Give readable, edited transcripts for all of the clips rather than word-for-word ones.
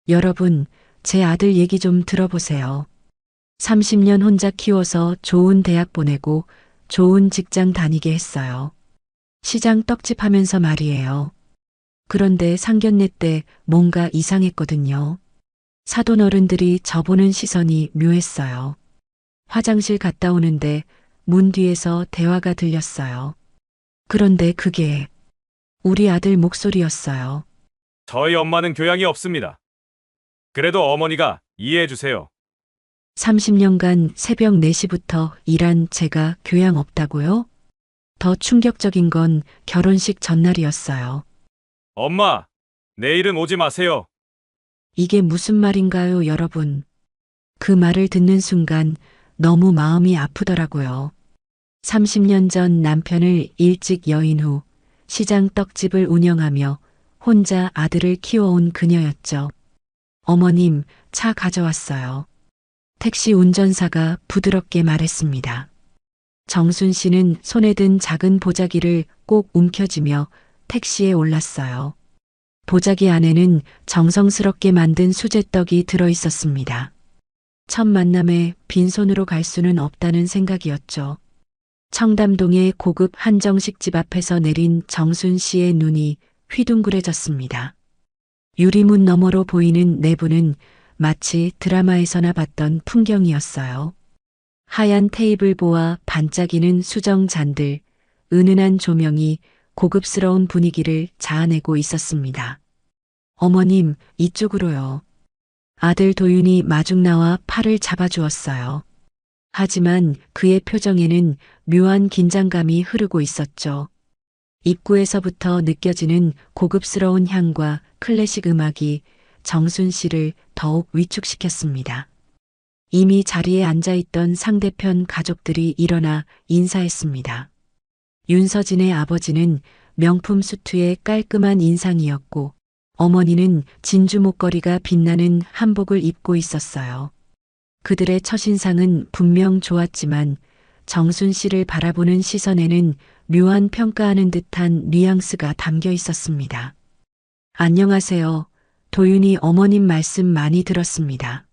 여러분, 제 아들 얘기 좀 들어보세요. 30년 혼자 키워서 좋은 대학 보내고 좋은 직장 다니게 했어요. 시장 떡집 하면서 말이에요. 그런데 상견례 때 뭔가 이상했거든요. 사돈 어른들이 저보는 시선이 묘했어요. 화장실 갔다 오는데 문 뒤에서 대화가 들렸어요. 그런데 그게 우리 아들 목소리였어요. 저희 엄마는 교양이 없습니다. 그래도 어머니가 이해해 주세요. 30년간 새벽 4시부터 일한 제가 교양 없다고요? 더 충격적인 건 결혼식 전날이었어요. 엄마, 내일은 오지 마세요. 이게 무슨 말인가요, 여러분? 그 말을 듣는 순간 너무 마음이 아프더라고요. 30년 전 남편을 일찍 여인 후 시장 떡집을 운영하며 혼자 아들을 키워온 그녀였죠. 어머님, 차 가져왔어요. 택시 운전사가 부드럽게 말했습니다. 정순 씨는 손에 든 작은 보자기를 꼭 움켜쥐며 택시에 올랐어요. 보자기 안에는 정성스럽게 만든 수제떡이 들어 있었습니다. 첫 만남에 빈손으로 갈 수는 없다는 생각이었죠. 청담동의 고급 한정식집 앞에서 내린 정순 씨의 눈이 휘둥그레졌습니다. 유리문 너머로 보이는 내부는 마치 드라마에서나 봤던 풍경이었어요. 하얀 테이블보와 반짝이는 수정 잔들, 은은한 조명이 고급스러운 분위기를 자아내고 있었습니다. 어머님, 이쪽으로요. 아들 도윤이 마중 나와 팔을 잡아주었어요. 하지만 그의 표정에는 묘한 긴장감이 흐르고 있었죠. 입구에서부터 느껴지는 고급스러운 향과 클래식 음악이 정순 씨를 더욱 위축시켰습니다. 이미 자리에 앉아있던 상대편 가족들이 일어나 인사했습니다. 윤서진의 아버지는 명품 수트에 깔끔한 인상이었고 어머니는 진주 목걸이가 빛나는 한복을 입고 있었어요. 그들의 첫인상은 분명 좋았지만 정순 씨를 바라보는 시선에는 묘한 평가하는 듯한 뉘앙스가 담겨 있었습니다. 안녕하세요. 도윤이 어머님 말씀 많이 들었습니다.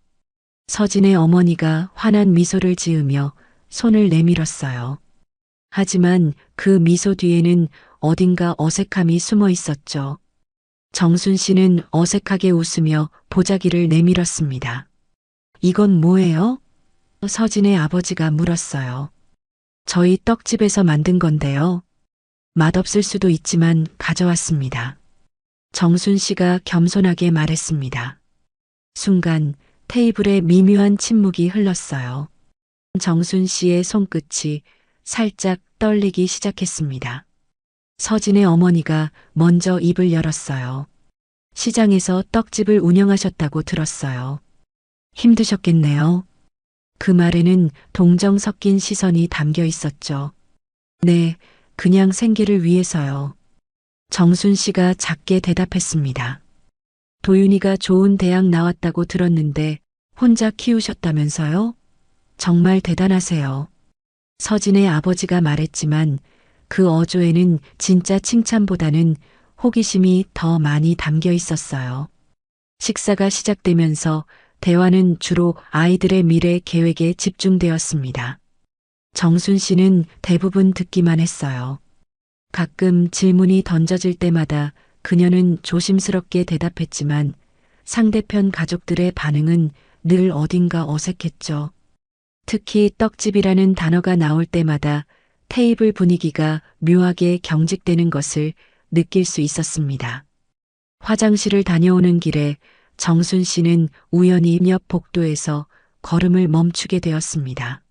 서진의 어머니가 환한 미소를 지으며 손을 내밀었어요. 하지만 그 미소 뒤에는 어딘가 어색함이 숨어 있었죠. 정순 씨는 어색하게 웃으며 보자기를 내밀었습니다. 이건 뭐예요? 서진의 아버지가 물었어요. 저희 떡집에서 만든 건데요. 맛없을 수도 있지만 가져왔습니다. 정순 씨가 겸손하게 말했습니다. 순간 테이블에 미묘한 침묵이 흘렀어요. 정순 씨의 손끝이 살짝 떨리기 시작했습니다. 서진의 어머니가 먼저 입을 열었어요. 시장에서 떡집을 운영하셨다고 들었어요. 힘드셨겠네요. 그 말에는 동정 섞인 시선이 담겨 있었죠. 네, 그냥 생계를 위해서요. 정순 씨가 작게 대답했습니다. 도윤이가 좋은 대학 나왔다고 들었는데 혼자 키우셨다면서요? 정말 대단하세요. 서진의 아버지가 말했지만 그 어조에는 진짜 칭찬보다는 호기심이 더 많이 담겨 있었어요. 식사가 시작되면서 대화는 주로 아이들의 미래 계획에 집중되었습니다. 정순 씨는 대부분 듣기만 했어요. 가끔 질문이 던져질 때마다 그녀는 조심스럽게 대답했지만 상대편 가족들의 반응은 늘 어딘가 어색했죠. 특히 떡집이라는 단어가 나올 때마다 테이블 분위기가 묘하게 경직되는 것을 느낄 수 있었습니다. 화장실을 다녀오는 길에 정순 씨는 우연히 옆 복도에서 걸음을 멈추게 되었습니다.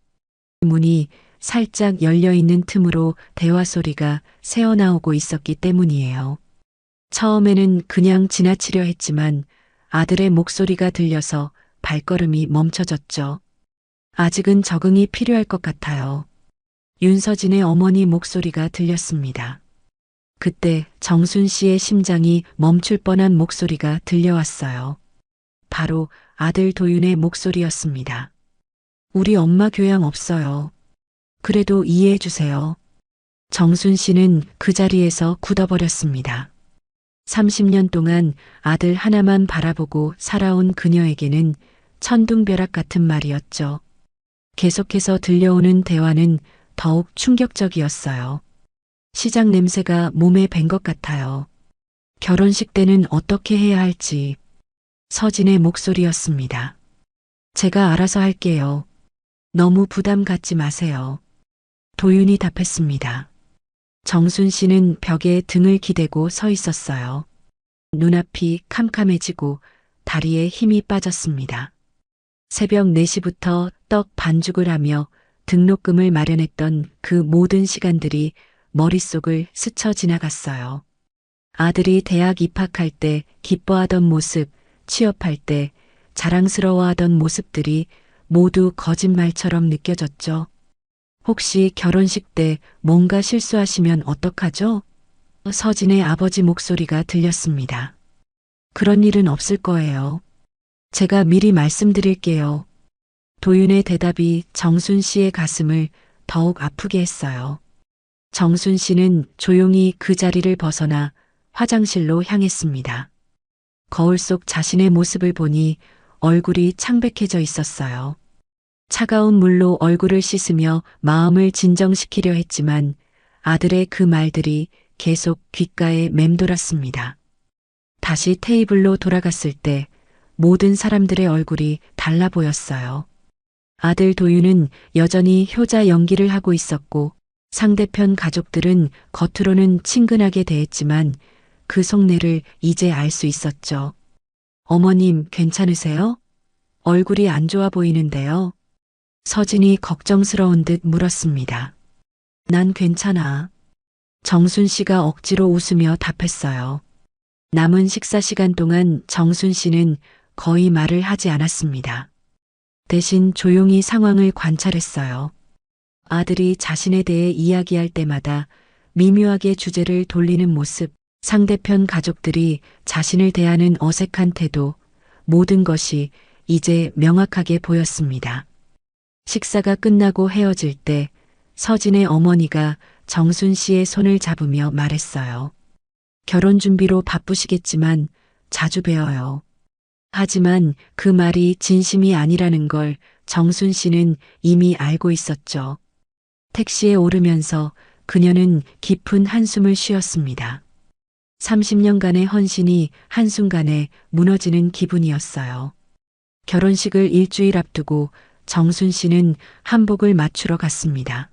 문이 살짝 열려 있는 틈으로 대화 소리가 새어나오고 있었기 때문이에요. 처음에는 그냥 지나치려 했지만 아들의 목소리가 들려서 발걸음이 멈춰졌죠. 아직은 적응이 필요할 것 같아요. 윤서진의 어머니 목소리가 들렸습니다. 그때 정순 씨의 심장이 멈출 뻔한 목소리가 들려왔어요. 바로 아들 도윤의 목소리였습니다. 우리 엄마 교양 없어요. 그래도 이해해 주세요. 정순 씨는 그 자리에서 굳어버렸습니다. 30년 동안 아들 하나만 바라보고 살아온 그녀에게는 천둥벼락 같은 말이었죠. 계속해서 들려오는 대화는 더욱 충격적이었어요. 시장 냄새가 몸에 밴 것 같아요. 결혼식 때는 어떻게 해야 할지. 서진의 목소리였습니다. 제가 알아서 할게요. 너무 부담 갖지 마세요. 도윤이 답했습니다. 정순 씨는 벽에 등을 기대고 서 있었어요. 눈앞이 캄캄해지고 다리에 힘이 빠졌습니다. 새벽 4시부터 떡 반죽을 하며 등록금을 마련했던 그 모든 시간들이 머릿속을 스쳐 지나갔어요. 아들이 대학 입학할 때 기뻐하던 모습, 취업할 때 자랑스러워하던 모습들이 모두 거짓말처럼 느껴졌죠. 혹시 결혼식 때 뭔가 실수하시면 어떡하죠? 서진의 아버지 목소리가 들렸습니다. 그런 일은 없을 거예요. 제가 미리 말씀드릴게요. 도윤의 대답이 정순 씨의 가슴을 더욱 아프게 했어요. 정순 씨는 조용히 그 자리를 벗어나 화장실로 향했습니다. 거울 속 자신의 모습을 보니 얼굴이 창백해져 있었어요. 차가운 물로 얼굴을 씻으며 마음을 진정시키려 했지만 아들의 그 말들이 계속 귓가에 맴돌았습니다. 다시 테이블로 돌아갔을 때 모든 사람들의 얼굴이 달라 보였어요. 아들 도윤은 여전히 효자 연기를 하고 있었고 상대편 가족들은 겉으로는 친근하게 대했지만 그 속내를 이제 알 수 있었죠. 어머님 괜찮으세요? 얼굴이 안 좋아 보이는데요. 서진이 걱정스러운 듯 물었습니다. 난 괜찮아. 정순 씨가 억지로 웃으며 답했어요. 남은 식사 시간 동안 정순 씨는 거의 말을 하지 않았습니다. 대신 조용히 상황을 관찰했어요. 아들이 자신에 대해 이야기할 때마다 미묘하게 주제를 돌리는 모습, 상대편 가족들이 자신을 대하는 어색한 태도, 모든 것이 이제 명확하게 보였습니다. 식사가 끝나고 헤어질 때 서진의 어머니가 정순 씨의 손을 잡으며 말했어요. 결혼 준비로 바쁘시겠지만 자주 뵈어요. 하지만 그 말이 진심이 아니라는 걸 정순 씨는 이미 알고 있었죠. 택시에 오르면서 그녀는 깊은 한숨을 쉬었습니다. 30년간의 헌신이 한순간에 무너지는 기분이었어요. 결혼식을 일주일 앞두고 정순 씨는 한복을 맞추러 갔습니다.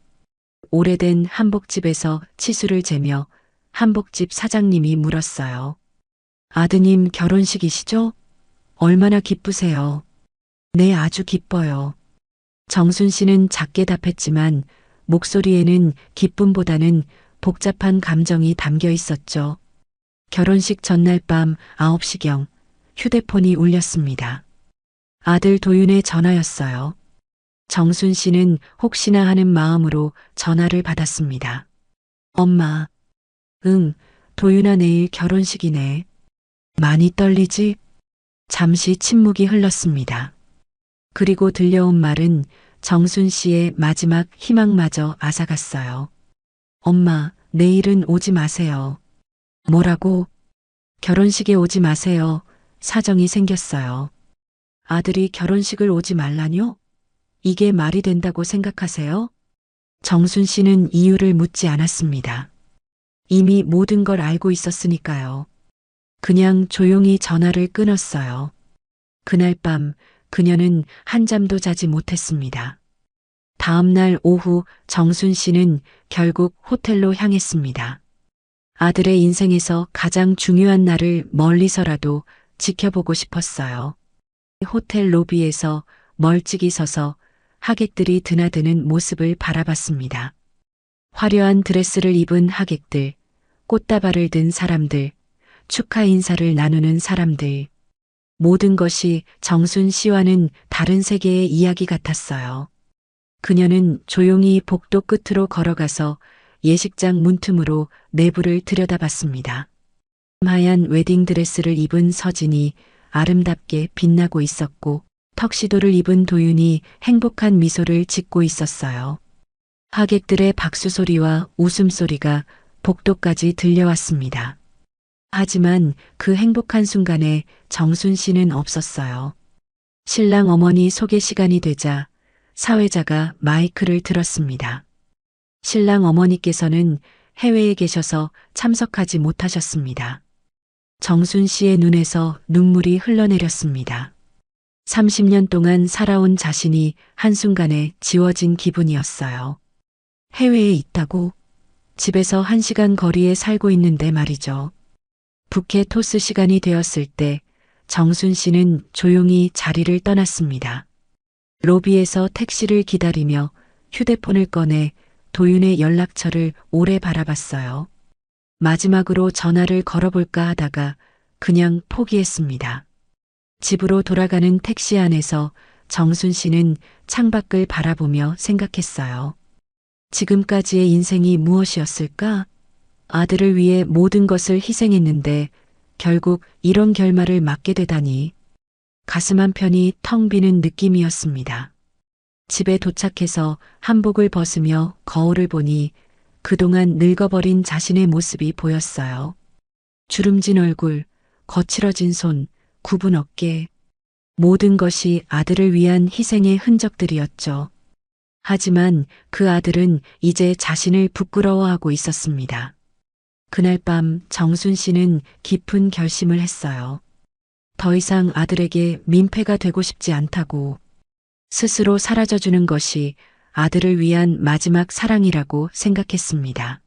오래된 한복집에서 치수를 재며 한복집 사장님이 물었어요. 아드님 결혼식이시죠? 얼마나 기쁘세요? 네, 아주 기뻐요. 정순 씨는 작게 답했지만 목소리에는 기쁨보다는 복잡한 감정이 담겨 있었죠. 결혼식 전날 밤 9시경 휴대폰이 울렸습니다. 아들 도윤의 전화였어요. 정순 씨는 혹시나 하는 마음으로 전화를 받았습니다. 엄마. 응, 도윤아 내일 결혼식이네. 많이 떨리지? 잠시 침묵이 흘렀습니다. 그리고 들려온 말은 정순 씨의 마지막 희망마저 앗아갔어요. 엄마, 내일은 오지 마세요. 뭐라고? 결혼식에 오지 마세요. 사정이 생겼어요. 아들이 결혼식을 오지 말라뇨? 이게 말이 된다고 생각하세요? 정순 씨는 이유를 묻지 않았습니다. 이미 모든 걸 알고 있었으니까요. 그냥 조용히 전화를 끊었어요. 그날 밤 그녀는 한잠도 자지 못했습니다. 다음 날 오후 정순 씨는 결국 호텔로 향했습니다. 아들의 인생에서 가장 중요한 날을 멀리서라도 지켜보고 싶었어요. 호텔 로비에서 멀찍이 서서 하객들이 드나드는 모습을 바라봤습니다. 화려한 드레스를 입은 하객들, 꽃다발을 든 사람들, 축하 인사를 나누는 사람들. 모든 것이 정순 씨와는 다른 세계의 이야기 같았어요. 그녀는 조용히 복도 끝으로 걸어가서 예식장 문틈으로 내부를 들여다봤습니다. 하얀 웨딩드레스를 입은 서진이 아름답게 빛나고 있었고 턱시도를 입은 도윤이 행복한 미소를 짓고 있었어요. 하객들의 박수 소리와 웃음소리가 복도까지 들려왔습니다. 하지만 그 행복한 순간에 정순 씨는 없었어요. 신랑 어머니 소개 시간이 되자 사회자가 마이크를 들었습니다. 신랑 어머니께서는 해외에 계셔서 참석하지 못하셨습니다. 정순 씨의 눈에서 눈물이 흘러내렸습니다. 30년 동안 살아온 자신이 한순간에 지워진 기분이었어요. 해외에 있다고? 집에서 1시간 거리에 살고 있는데 말이죠. 부케 토스 시간이 되었을 때 정순 씨는 조용히 자리를 떠났습니다. 로비에서 택시를 기다리며 휴대폰을 꺼내 도윤의 연락처를 오래 바라봤어요. 마지막으로 전화를 걸어볼까 하다가 그냥 포기했습니다. 집으로 돌아가는 택시 안에서 정순 씨는 창밖을 바라보며 생각했어요. 지금까지의 인생이 무엇이었을까? 아들을 위해 모든 것을 희생했는데 결국 이런 결말을 맞게 되다니. 가슴 한편이 텅 비는 느낌이었습니다. 집에 도착해서 한복을 벗으며 거울을 보니 그동안 늙어버린 자신의 모습이 보였어요. 주름진 얼굴, 거칠어진 손, 굽은 어깨. 모든 것이 아들을 위한 희생의 흔적들이었죠. 하지만 그 아들은 이제 자신을 부끄러워하고 있었습니다. 그날 밤 정순 씨는 깊은 결심을 했어요. 더 이상 아들에게 민폐가 되고 싶지 않다고. 스스로 사라져주는 것이 아들을 위한 마지막 사랑이라고 생각했습니다.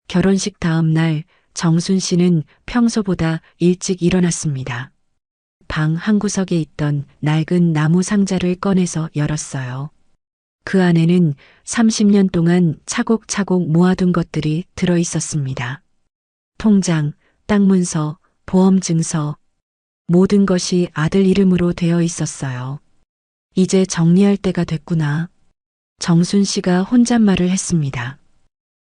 결혼식 다음 날 정순 씨는 평소보다 일찍 일어났습니다. 방 한구석에 있던 낡은 나무 상자를 꺼내서 열었어요. 그 안에는 30년 동안 차곡차곡 모아둔 것들이 들어 있었습니다. 통장, 땅 문서, 보험 증서, 모든 것이 아들 이름으로 되어 있었어요. 이제 정리할 때가 됐구나. 정순 씨가 혼잣말을 했습니다.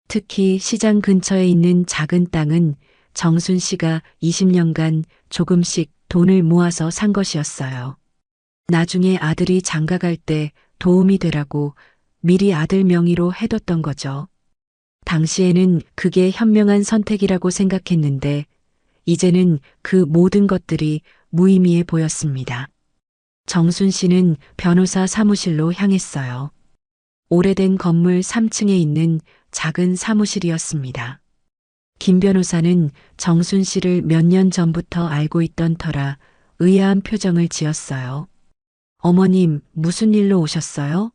특히 시장 근처에 있는 작은 땅은 정순 씨가 20년간 조금씩 돈을 모아서 산 것이었어요. 나중에 아들이 장가갈 때 도움이 되라고 미리 아들 명의로 해뒀던 거죠. 당시에는 그게 현명한 선택이라고 생각했는데 이제는 그 모든 것들이 무의미해 보였습니다. 정순 씨는 변호사 사무실로 향했어요. 오래된 건물 3층에 있는 작은 사무실이었습니다. 김 변호사는 정순 씨를 몇 년 전부터 알고 있던 터라 의아한 표정을 지었어요. 어머님, 무슨 일로 오셨어요?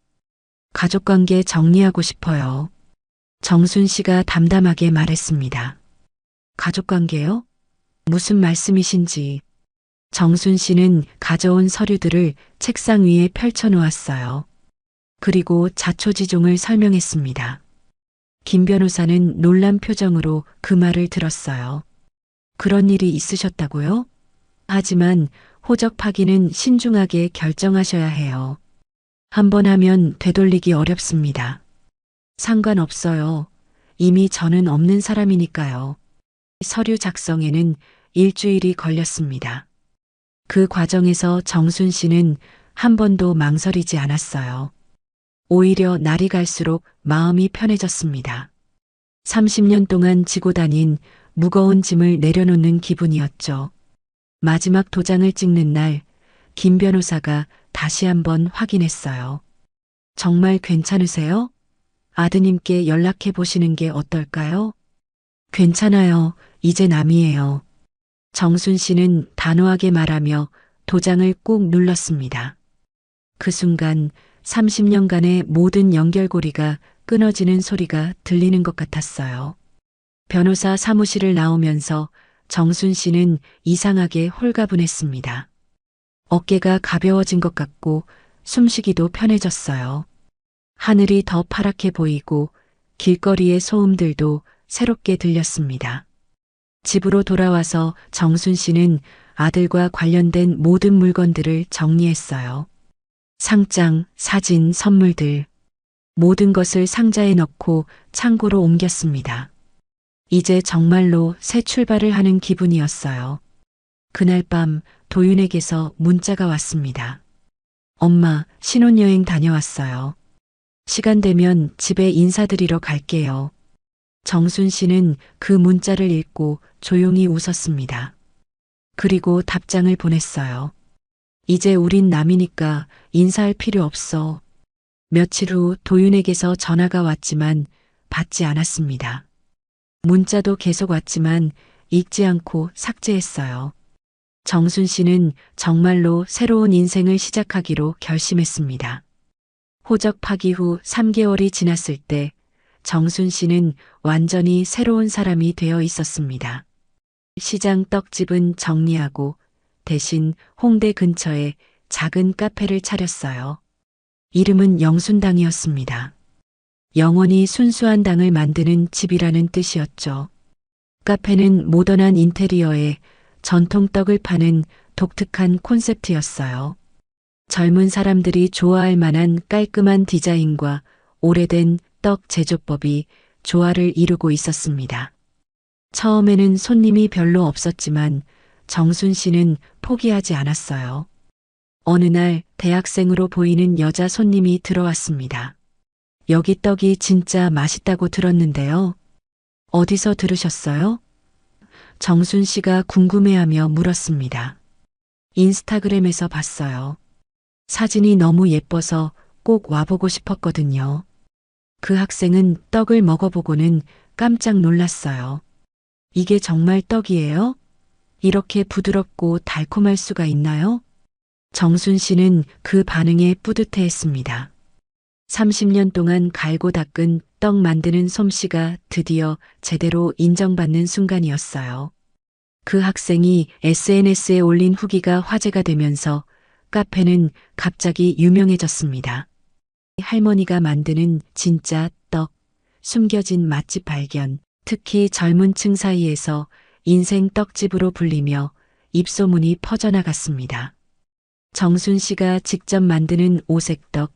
가족관계 정리하고 싶어요. 정순 씨가 담담하게 말했습니다. 가족관계요? 무슨 말씀이신지. 정순 씨는 가져온 서류들을 책상 위에 펼쳐놓았어요. 그리고 자초지종을 설명했습니다. 김 변호사는 놀란 표정으로 그 말을 들었어요. 그런 일이 있으셨다고요? 하지만 호적 파기는 신중하게 결정하셔야 해요. 한 번 하면 되돌리기 어렵습니다. 상관없어요. 이미 저는 없는 사람이니까요. 서류 작성에는 일주일이 걸렸습니다. 그 과정에서 정순 씨는 한 번도 망설이지 않았어요. 오히려 날이 갈수록 마음이 편해졌습니다. 30년 동안 지고 다닌 무거운 짐을 내려놓는 기분이었죠. 마지막 도장을 찍는 날, 김 변호사가 다시 한번 확인했어요. 정말 괜찮으세요? 아드님께 연락해 보시는 게 어떨까요? 괜찮아요. 이제 남이에요. 정순 씨는 단호하게 말하며 도장을 꾹 눌렀습니다. 그 순간 30년간의 모든 연결고리가 끊어지는 소리가 들리는 것 같았어요. 변호사 사무실을 나오면서 정순 씨는 이상하게 홀가분했습니다. 어깨가 가벼워진 것 같고 숨쉬기도 편해졌어요. 하늘이 더 파랗게 보이고 길거리의 소음들도 새롭게 들렸습니다. 집으로 돌아와서 정순 씨는 아들과 관련된 모든 물건들을 정리했어요. 상장, 사진, 선물들. 모든 것을 상자에 넣고 창고로 옮겼습니다. 이제 정말로 새 출발을 하는 기분이었어요. 그날 밤 도윤에게서 문자가 왔습니다. 엄마, 신혼여행 다녀왔어요. 시간 되면 집에 인사드리러 갈게요. 정순 씨는 그 문자를 읽고 조용히 웃었습니다. 그리고 답장을 보냈어요. 이제 우린 남이니까 인사할 필요 없어. 며칠 후 도윤에게서 전화가 왔지만 받지 않았습니다. 문자도 계속 왔지만 읽지 않고 삭제했어요. 정순 씨는 정말로 새로운 인생을 시작하기로 결심했습니다. 호적 파기 후 3개월이 지났을 때 정순 씨는 완전히 새로운 사람이 되어 있었습니다. 시장 떡집은 정리하고 대신 홍대 근처에 작은 카페를 차렸어요. 이름은 영순당이었습니다. 영원히 순수한 당을 만드는 집이라는 뜻이었죠. 카페는 모던한 인테리어에 전통 떡을 파는 독특한 콘셉트였어요. 젊은 사람들이 좋아할 만한 깔끔한 디자인과 오래된 떡 제조법이 조화를 이루고 있었습니다. 처음에는 손님이 별로 없었지만 정순 씨는 포기하지 않았어요. 어느 날 대학생으로 보이는 여자 손님이 들어왔습니다. 여기 떡이 진짜 맛있다고 들었는데요. 어디서 들으셨어요? 정순 씨가 궁금해하며 물었습니다. 인스타그램에서 봤어요. 사진이 너무 예뻐서 꼭 와보고 싶었거든요. 그 학생은 떡을 먹어보고는 깜짝 놀랐어요. 이게 정말 떡이에요? 이렇게 부드럽고 달콤할 수가 있나요? 정순 씨는 그 반응에 뿌듯해했습니다. 30년 동안 갈고 닦은 떡 만드는 솜씨가 드디어 제대로 인정받는 순간이었어요. 그 학생이 SNS에 올린 후기가 화제가 되면서 카페는 갑자기 유명해졌습니다. 할머니가 만드는 진짜 떡, 숨겨진 맛집 발견, 특히 젊은 층 사이에서 인생 떡집으로 불리며 입소문이 퍼져나갔습니다. 정순 씨가 직접 만드는 오색떡,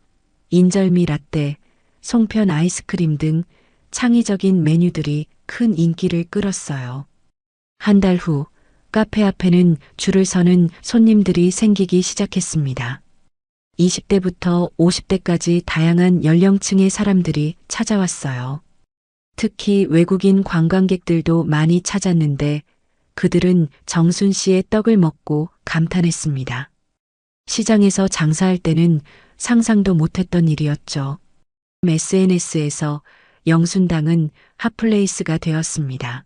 인절미 라떼, 송편 아이스크림 등 창의적인 메뉴들이 큰 인기를 끌었어요. 한 달 후 카페 앞에는 줄을 서는 손님들이 생기기 시작했습니다. 20대부터 50대까지 다양한 연령층의 사람들이 찾아왔어요. 특히 외국인 관광객들도 많이 찾았는데 그들은 정순 씨의 떡을 먹고 감탄했습니다. 시장에서 장사할 때는 상상도 못했던 일이었죠. SNS에서 영순당은 핫플레이스가 되었습니다.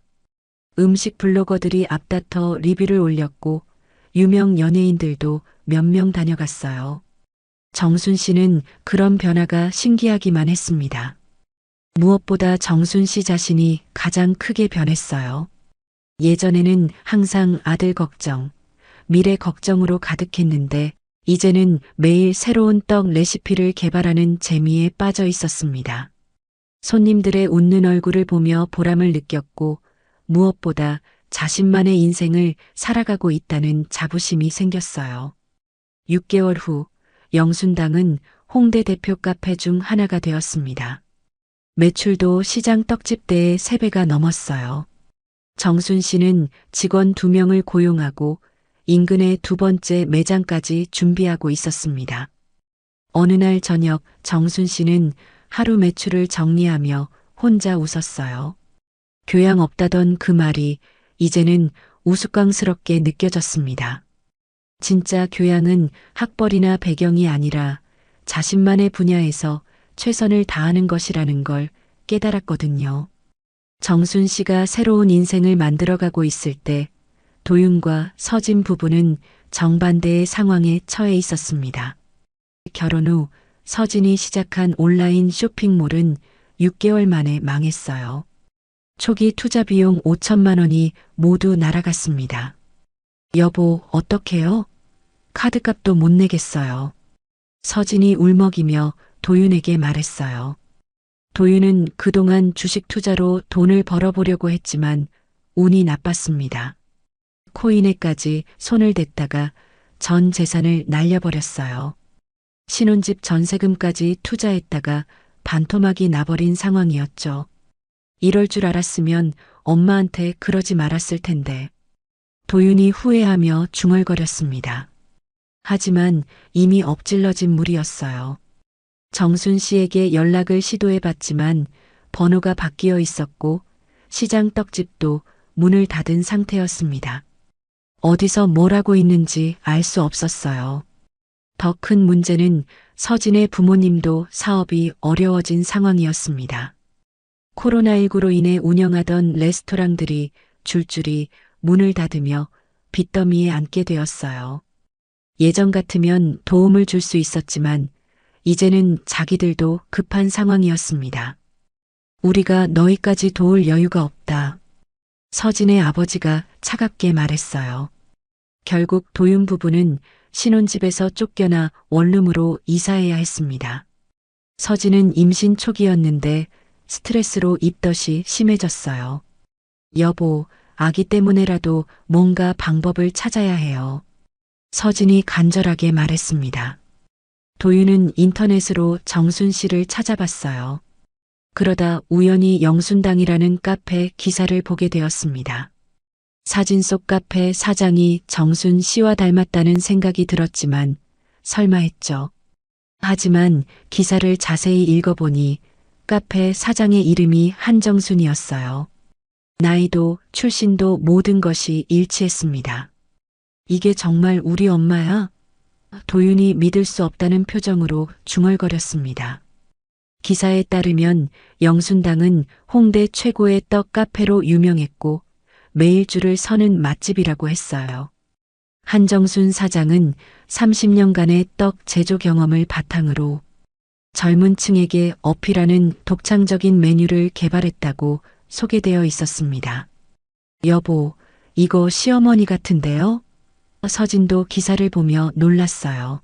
음식 블로거들이 앞다퉈 리뷰를 올렸고 유명 연예인들도 몇 명 다녀갔어요. 정순 씨는 그런 변화가 신기하기만 했습니다. 무엇보다 정순 씨 자신이 가장 크게 변했어요. 예전에는 항상 아들 걱정, 미래 걱정으로 가득했는데 이제는 매일 새로운 떡 레시피를 개발하는 재미에 빠져 있었습니다. 손님들의 웃는 얼굴을 보며 보람을 느꼈고 무엇보다 자신만의 인생을 살아가고 있다는 자부심이 생겼어요. 6개월 후 영순당은 홍대 대표 카페 중 하나가 되었습니다. 매출도 시장 떡집대의 3배가 넘었어요. 정순 씨는 직원 2명을 고용하고 인근의 2번째 매장까지 준비하고 있었습니다. 어느 날 저녁 정순 씨는 하루 매출을 정리하며 혼자 웃었어요. 교양 없다던 그 말이 이제는 우스꽝스럽게 느껴졌습니다. 진짜 교양은 학벌이나 배경이 아니라 자신만의 분야에서 최선을 다하는 것이라는 걸 깨달았거든요. 정순 씨가 새로운 인생을 만들어가고 있을 때 도윤과 서진 부부는 정반대의 상황에 처해 있었습니다. 결혼 후 서진이 시작한 온라인 쇼핑몰은 6개월 만에 망했어요. 초기 투자 비용 5천만 원이 모두 날아갔습니다. 여보, 어떡해요? 카드값도 못 내겠어요. 서진이 울먹이며 도윤에게 말했어요. 도윤은 그동안 주식 투자로 돈을 벌어보려고 했지만 운이 나빴습니다. 코인에까지 손을 댔다가 전 재산을 날려버렸어요. 신혼집 전세금까지 투자했다가 반토막이 나버린 상황이었죠. 이럴 줄 알았으면 엄마한테 그러지 말았을 텐데. 도윤이 후회하며 중얼거렸습니다. 하지만 이미 엎질러진 물이었어요. 정순 씨에게 연락을 시도해봤지만 번호가 바뀌어 있었고 시장 떡집도 문을 닫은 상태였습니다. 어디서 뭘 하고 있는지 알 수 없었어요. 더 큰 문제는 서진의 부모님도 사업이 어려워진 상황이었습니다. 코로나19로 인해 운영하던 레스토랑들이 줄줄이 문을 닫으며 빚더미에 앉게 되었어요. 예전 같으면 도움을 줄 수 있었지만 이제는 자기들도 급한 상황이었습니다. 우리가 너희까지 도울 여유가 없다. 서진의 아버지가 차갑게 말했어요. 결국 도윤 부부는 신혼집에서 쫓겨나 원룸으로 이사해야 했습니다. 서진은 임신 초기였는데 스트레스로 입덧이 심해졌어요. 여보, 아기 때문에라도 뭔가 방법을 찾아야 해요. 서진이 간절하게 말했습니다. 도윤은 인터넷으로 정순 씨를 찾아봤어요. 그러다 우연히 영순당이라는 카페 기사를 보게 되었습니다. 사진 속 카페 사장이 정순 씨와 닮았다는 생각이 들었지만 설마 했죠. 하지만 기사를 자세히 읽어보니 카페 사장의 이름이 한정순이었어요. 나이도 출신도 모든 것이 일치했습니다. 이게 정말 우리 엄마야? 도윤이 믿을 수 없다는 표정으로 중얼거렸습니다. 기사에 따르면 영순당은 홍대 최고의 떡 카페로 유명했고 매일 줄을 서는 맛집이라고 했어요. 한정순 사장은 30년간의 떡 제조 경험을 바탕으로 젊은 층에게 어필하는 독창적인 메뉴를 개발했다고 소개되어 있었습니다. 여보, 이거 시어머니 같은데요? 서진도 기사를 보며 놀랐어요.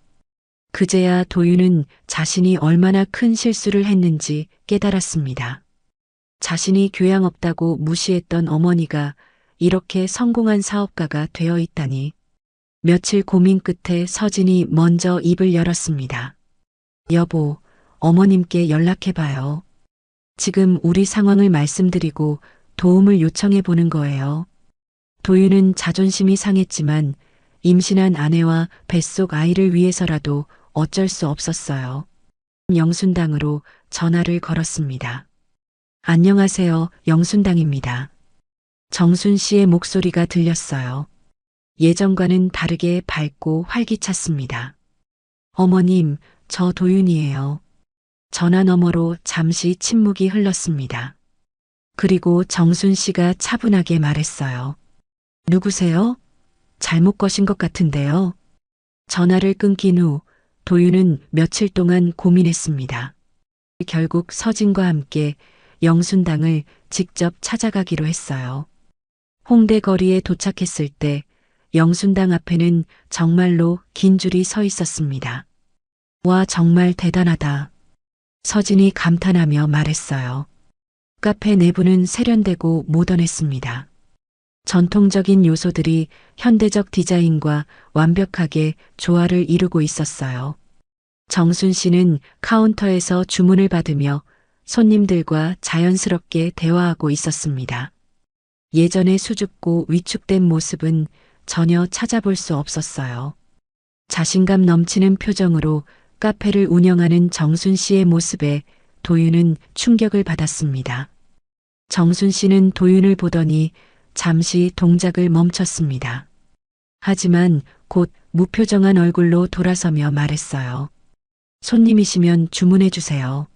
그제야 도윤은 자신이 얼마나 큰 실수를 했는지 깨달았습니다. 자신이 교양 없다고 무시했던 어머니가 이렇게 성공한 사업가가 되어 있다니. 며칠 고민 끝에 서진이 먼저 입을 열었습니다. 여보, 어머님께 연락해봐요. 지금 우리 상황을 말씀드리고 도움을 요청해 보는 거예요. 도윤은 자존심이 상했지만 임신한 아내와 뱃속 아이를 위해서라도 어쩔 수 없었어요. 영순당으로 전화를 걸었습니다. 안녕하세요, 영순당입니다. 정순 씨의 목소리가 들렸어요. 예전과는 다르게 밝고 활기찼습니다. 어머님, 저 도윤이에요. 전화 너머로 잠시 침묵이 흘렀습니다. 그리고 정순 씨가 차분하게 말했어요. 누구세요? 잘못 거신 것 같은데요. 전화를 끊긴 후 도윤은 며칠 동안 고민했습니다. 결국 서진과 함께 영순당을 직접 찾아가기로 했어요. 홍대 거리에 도착했을 때 영순당 앞에는 정말로 긴 줄이 서 있었습니다. 와, 정말 대단하다. 서진이 감탄하며 말했어요. 카페 내부는 세련되고 모던했습니다. 전통적인 요소들이 현대적 디자인과 완벽하게 조화를 이루고 있었어요. 정순 씨는 카운터에서 주문을 받으며 손님들과 자연스럽게 대화하고 있었습니다. 예전의 수줍고 위축된 모습은 전혀 찾아볼 수 없었어요. 자신감 넘치는 표정으로 카페를 운영하는 정순 씨의 모습에 도윤은 충격을 받았습니다. 정순 씨는 도윤을 보더니 잠시 동작을 멈췄습니다. 하지만 곧 무표정한 얼굴로 돌아서며 말했어요. 손님이시면 주문해 주세요.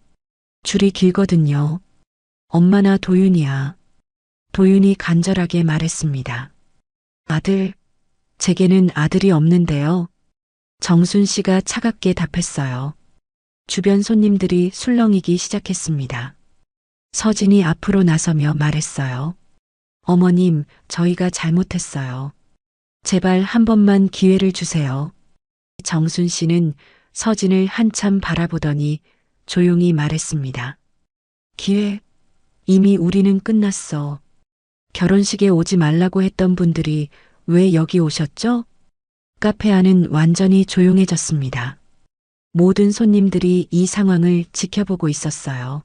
줄이 길거든요. 엄마나 도윤이야. 도윤이 간절하게 말했습니다. 아들, 제게는 아들이 없는데요. 정순 씨가 차갑게 답했어요. 주변 손님들이 술렁이기 시작했습니다. 서진이 앞으로 나서며 말했어요. 어머님, 저희가 잘못했어요. 제발 한 번만 기회를 주세요. 정순 씨는 서진을 한참 바라보더니 조용히 말했습니다. 기회? 이미 우리는 끝났어. 결혼식에 오지 말라고 했던 분들이 왜 여기 오셨죠? 카페 안은 완전히 조용해졌습니다. 모든 손님들이 이 상황을 지켜보고 있었어요.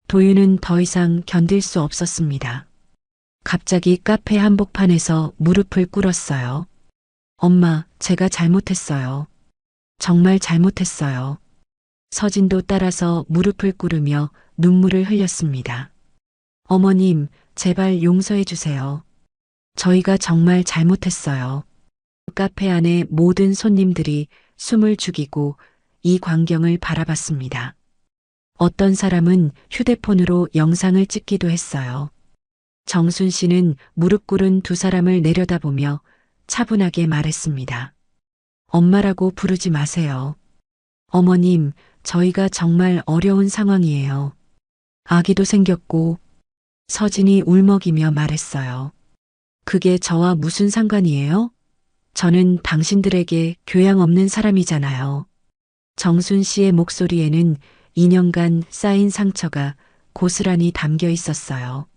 도윤은 더 이상 견딜 수 없었습니다. 갑자기 카페 한복판에서 무릎을 꿇었어요. 엄마, 제가 잘못했어요. 정말 잘못했어요. 서진도 따라서 무릎을 꿇으며 눈물을 흘렸습니다. 어머님, 제발 용서해 주세요. 저희가 정말 잘못했어요. 카페 안에 모든 손님들이 숨을 죽이고 이 광경을 바라봤습니다. 어떤 사람은 휴대폰으로 영상을 찍기도 했어요. 정순 씨는 무릎 꿇은 두 사람을 내려다보며 차분하게 말했습니다. 엄마라고 부르지 마세요. 어머님, 저희가 정말 어려운 상황이에요. 아기도 생겼고, 서진이 울먹이며 말했어요. 그게 저와 무슨 상관이에요? 저는 당신들에게 교양 없는 사람이잖아요. 정순 씨의 목소리에는 2년간 쌓인 상처가 고스란히 담겨 있었어요.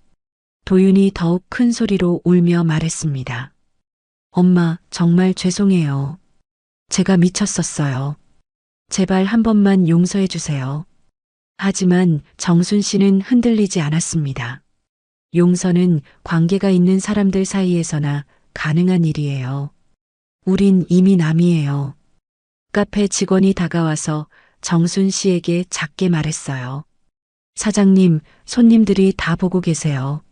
도윤이 더욱 큰 소리로 울며 말했습니다. 엄마, 정말 죄송해요. 제가 미쳤었어요. 제발 한 번만 용서해 주세요. 하지만 정순 씨는 흔들리지 않았습니다. 용서는 관계가 있는 사람들 사이에서나 가능한 일이에요. 우린 이미 남이에요. 카페 직원이 다가와서 정순 씨에게 작게 말했어요. 사장님, 손님들이 다 보고 계세요.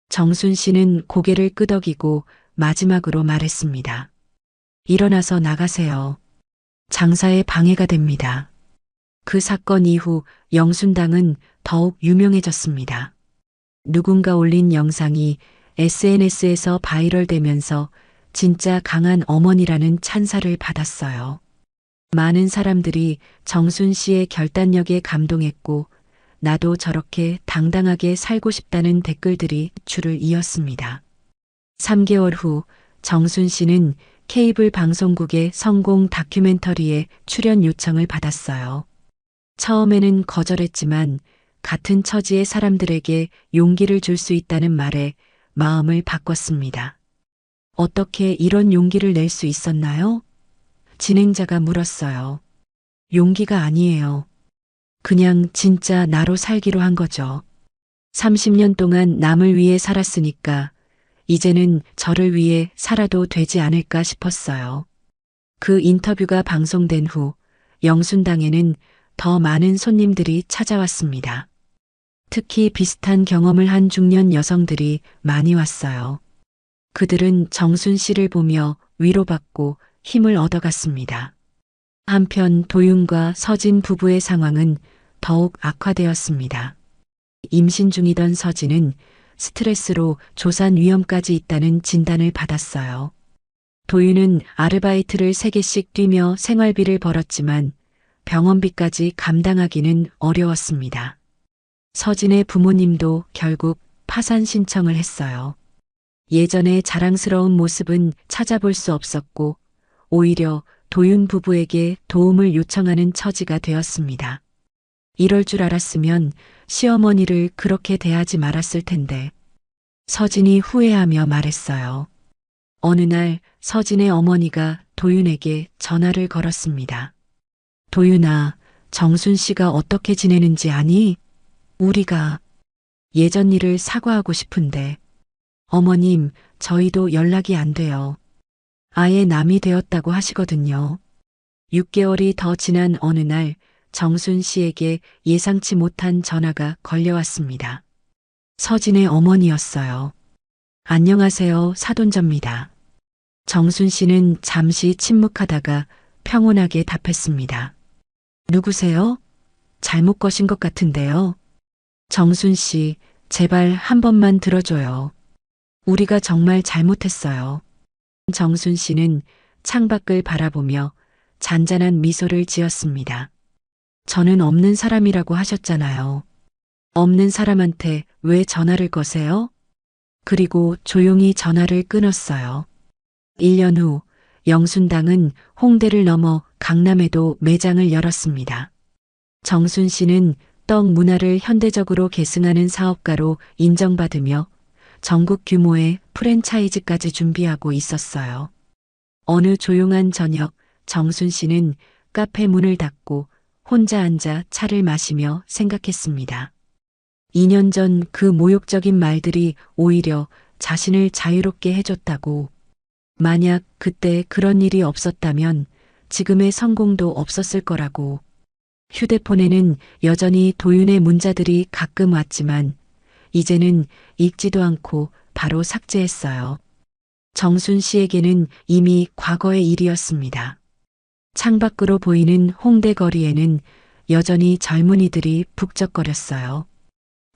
정순 씨는 고개를 끄덕이고 마지막으로 말했습니다. 일어나서 나가세요. 장사에 방해가 됩니다. 그 사건 이후 영순당은 더욱 유명해졌습니다. 누군가 올린 영상이 SNS에서 바이럴되면서 진짜 강한 어머니라는 찬사를 받았어요. 많은 사람들이 정순 씨의 결단력에 감동했고 나도 저렇게 당당하게 살고 싶다는 댓글들이 줄을 이었습니다. 3개월 후 정순 씨는 케이블 방송국의 성공 다큐멘터리에 출연 요청을 받았어요. 처음에는 거절했지만 같은 처지의 사람들에게 용기를 줄 수 있다는 말에 마음을 바꿨습니다. 어떻게 이런 용기를 낼 수 있었나요? 진행자가 물었어요. 용기가 아니에요. 그냥 진짜 나로 살기로 한 거죠. 30년 동안 남을 위해 살았으니까 이제는 저를 위해 살아도 되지 않을까 싶었어요. 그 인터뷰가 방송된 후 영순당에는 더 많은 손님들이 찾아왔습니다. 특히 비슷한 경험을 한 중년 여성들이 많이 왔어요. 그들은 정순 씨를 보며 위로받고 힘을 얻어갔습니다. 한편 도윤과 서진 부부의 상황은 더욱 악화되었습니다. 임신 중이던 서진은 스트레스로 조산 위험까지 있다는 진단을 받았어요. 도윤은 아르바이트를 3개씩 뛰며 생활비를 벌었지만 병원비까지 감당하기는 어려웠습니다. 서진의 부모님도 결국 파산 신청을 했어요. 예전의 자랑스러운 모습은 찾아볼 수 없었고 오히려 도윤 부부에게 도움을 요청하는 처지가 되었습니다. 이럴 줄 알았으면 시어머니를 그렇게 대하지 말았을 텐데. 서진이 후회하며 말했어요. 어느 날 서진의 어머니가 도윤에게 전화를 걸었습니다. 도윤아, 정순 씨가 어떻게 지내는지 아니? 우리가 예전 일을 사과하고 싶은데. 어머님, 저희도 연락이 안 돼요. 아예 남이 되었다고 하시거든요. 6개월이 더 지난 어느 날 정순 씨에게 예상치 못한 전화가 걸려왔습니다. 서진의 어머니였어요. 안녕하세요, 사돈접니다. 정순 씨는 잠시 침묵하다가 평온하게 답했습니다. 누구세요? 잘못 거신 것 같은데요. 정순 씨, 제발 한 번만 들어줘요. 우리가 정말 잘못했어요. 정순 씨는 창밖을 바라보며 잔잔한 미소를 지었습니다. 저는 없는 사람이라고 하셨잖아요. 없는 사람한테 왜 전화를 거세요? 그리고 조용히 전화를 끊었어요. 1년 후 영순당은 홍대를 넘어 강남에도 매장을 열었습니다. 정순 씨는 떡 문화를 현대적으로 계승하는 사업가로 인정받으며 전국 규모의 프랜차이즈까지 준비하고 있었어요. 어느 조용한 저녁 정순 씨는 카페 문을 닫고 혼자 앉아 차를 마시며 생각했습니다. 2년 전 그 모욕적인 말들이 오히려 자신을 자유롭게 해줬다고. 만약 그때 그런 일이 없었다면 지금의 성공도 없었을 거라고. 휴대폰에는 여전히 도윤의 문자들이 가끔 왔지만 이제는 읽지도 않고 바로 삭제했어요. 정순 씨에게는 이미 과거의 일이었습니다. 창밖으로 보이는 홍대 거리에는 여전히 젊은이들이 북적거렸어요.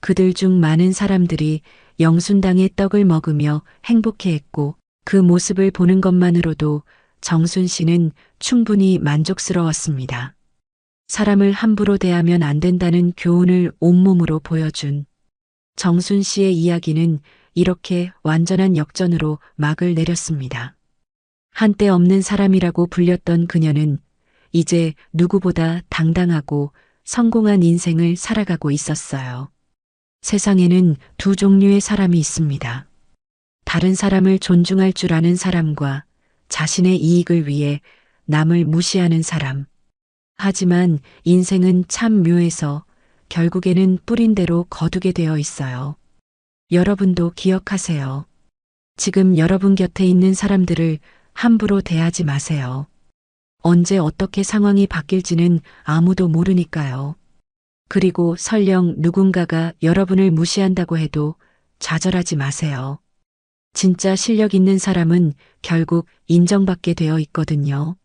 그들 중 많은 사람들이 영순당의 떡을 먹으며 행복해했고 그 모습을 보는 것만으로도 정순 씨는 충분히 만족스러웠습니다. 사람을 함부로 대하면 안 된다는 교훈을 온몸으로 보여준 정순 씨의 이야기는 이렇게 완전한 역전으로 막을 내렸습니다. 한때 없는 사람이라고 불렸던 그녀는 이제 누구보다 당당하고 성공한 인생을 살아가고 있었어요. 세상에는 두 종류의 사람이 있습니다. 다른 사람을 존중할 줄 아는 사람과 자신의 이익을 위해 남을 무시하는 사람. 하지만 인생은 참 묘해서 결국에는 뿌린 대로 거두게 되어 있어요. 여러분도 기억하세요. 지금 여러분 곁에 있는 사람들을 함부로 대하지 마세요. 언제 어떻게 상황이 바뀔지는 아무도 모르니까요. 그리고 설령 누군가가 여러분을 무시한다고 해도 좌절하지 마세요. 진짜 실력 있는 사람은 결국 인정받게 되어 있거든요.